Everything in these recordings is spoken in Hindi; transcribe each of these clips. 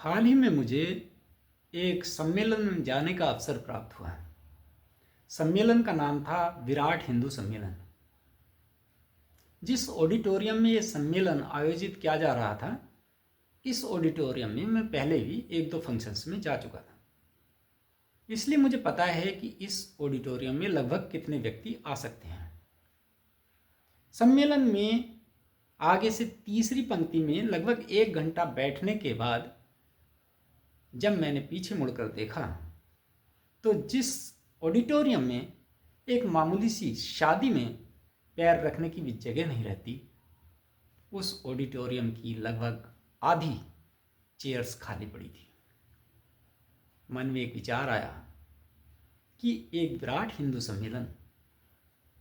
हाल ही में मुझे एक सम्मेलन में जाने का अवसर प्राप्त हुआ। सम्मेलन का नाम था विराट हिंदू सम्मेलन। जिस ऑडिटोरियम में ये सम्मेलन आयोजित किया जा रहा था, इस ऑडिटोरियम में मैं पहले भी एक दो फंक्शंस में जा चुका था, इसलिए मुझे पता है कि इस ऑडिटोरियम में लगभग कितने व्यक्ति आ सकते हैं। सम्मेलन में आगे से तीसरी पंक्ति में लगभग 1 घंटा बैठने के बाद जब मैंने पीछे मुड़कर देखा तो जिस ऑडिटोरियम में एक मामूली सी शादी में पैर रखने की भी जगह नहीं रहती, उस ऑडिटोरियम की लगभग आधी चेयर्स खाली पड़ी थी। मन में एक विचार आया कि एक विराट हिंदू सम्मेलन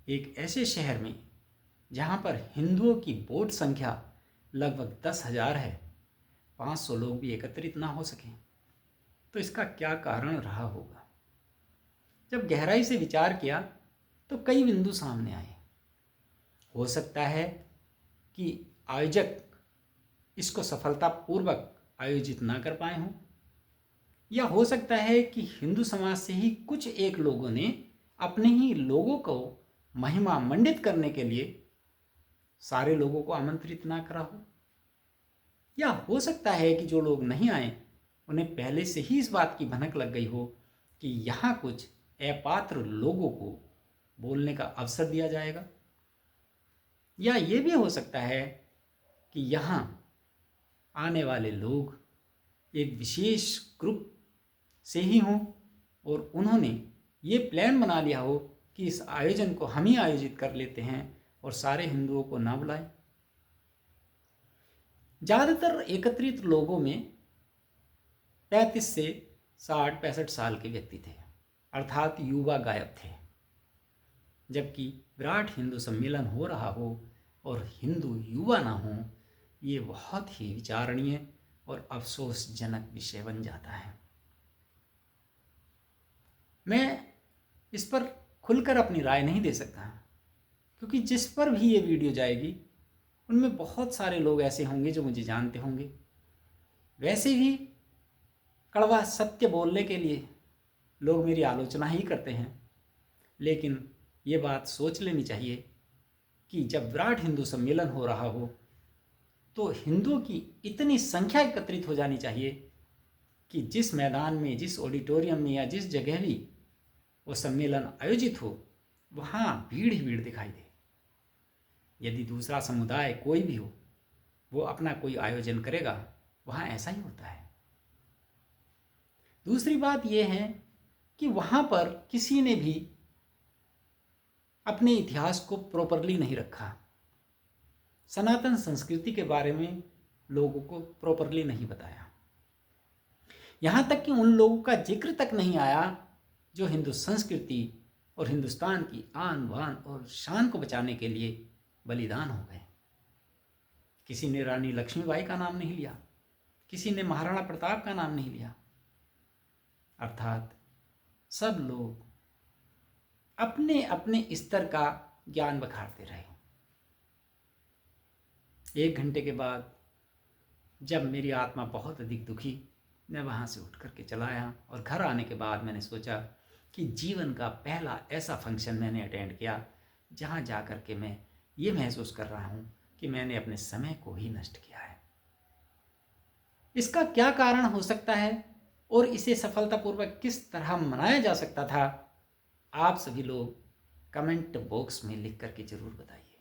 एक ऐसे शहर में जहाँ पर हिंदुओं की वोट संख्या लगभग 10,000 है, 500 लोग भी एकत्रित ना हो सकें, तो इसका क्या कारण रहा होगा। जब गहराई से विचार किया तो कई बिंदु सामने आए। हो सकता है कि आयोजक इसको सफलतापूर्वक आयोजित ना कर पाए हों, या हो सकता है कि हिंदू समाज से ही कुछ एक लोगों ने अपने ही लोगों को महिमा मंडित करने के लिए सारे लोगों को आमंत्रित ना करा हो, या हो सकता है कि जो लोग नहीं आए उन्हें पहले से ही इस बात की भनक लग गई हो कि यहाँ कुछ अपात्र लोगों को बोलने का अवसर दिया जाएगा, या ये भी हो सकता है कि यहाँ आने वाले लोग एक विशेष ग्रुप से ही हों और उन्होंने ये प्लान बना लिया हो कि इस आयोजन को हम ही आयोजित कर लेते हैं और सारे हिंदुओं को ना बुलाएं। ज़्यादातर एकत्रित लोगों में 35 से 60-65 साल के व्यक्ति थे, अर्थात युवा गायब थे। जबकि विराट हिंदू सम्मेलन हो रहा हो और हिंदू युवा ना हो, ये बहुत ही विचारणीय और अफसोसजनक विषय बन जाता है। मैं इस पर खुलकर अपनी राय नहीं दे सकता, क्योंकि जिस पर भी ये वीडियो जाएगी उनमें बहुत सारे लोग ऐसे होंगे जो मुझे जानते होंगे। वैसे भी कड़वा सत्य बोलने के लिए लोग मेरी आलोचना ही करते हैं, लेकिन ये बात सोच लेनी चाहिए कि जब विराट हिंदू सम्मेलन हो रहा हो तो हिंदुओं की इतनी संख्या एकत्रित हो जानी चाहिए कि जिस मैदान में, जिस ऑडिटोरियम में या जिस जगह भी वो सम्मेलन आयोजित हो, वहाँ भीड़ ही भीड़ दिखाई दे। यदि दूसरा समुदाय कोई भी हो, वो अपना कोई आयोजन करेगा, वहाँ ऐसा ही होता है। दूसरी बात यह है कि वहाँ पर किसी ने भी अपने इतिहास को प्रॉपरली नहीं रखा, सनातन संस्कृति के बारे में लोगों को प्रॉपरली नहीं बताया। यहाँ तक कि उन लोगों का जिक्र तक नहीं आया जो हिंदू संस्कृति और हिंदुस्तान की आन बान और शान को बचाने के लिए बलिदान हो गए। किसी ने रानी लक्ष्मीबाई का नाम नहीं लिया, किसी ने महाराणा प्रताप का नाम नहीं लिया। अर्थात सब लोग अपने अपने स्तर का ज्ञान बखारते रहे। 1 घंटे के बाद जब मेरी आत्मा बहुत अधिक दुखी, मैं वहाँ से उठ करके चला आया और घर आने के बाद मैंने सोचा कि जीवन का पहला ऐसा फंक्शन मैंने अटेंड किया जहाँ जा कर के मैं ये महसूस कर रहा हूँ कि मैंने अपने समय को ही नष्ट किया है। इसका क्या कारण हो सकता है और इसे सफलतापूर्वक किस तरह मनाया जा सकता था, आप सभी लोग कमेंट बॉक्स में लिख करके ज़रूर बताइए।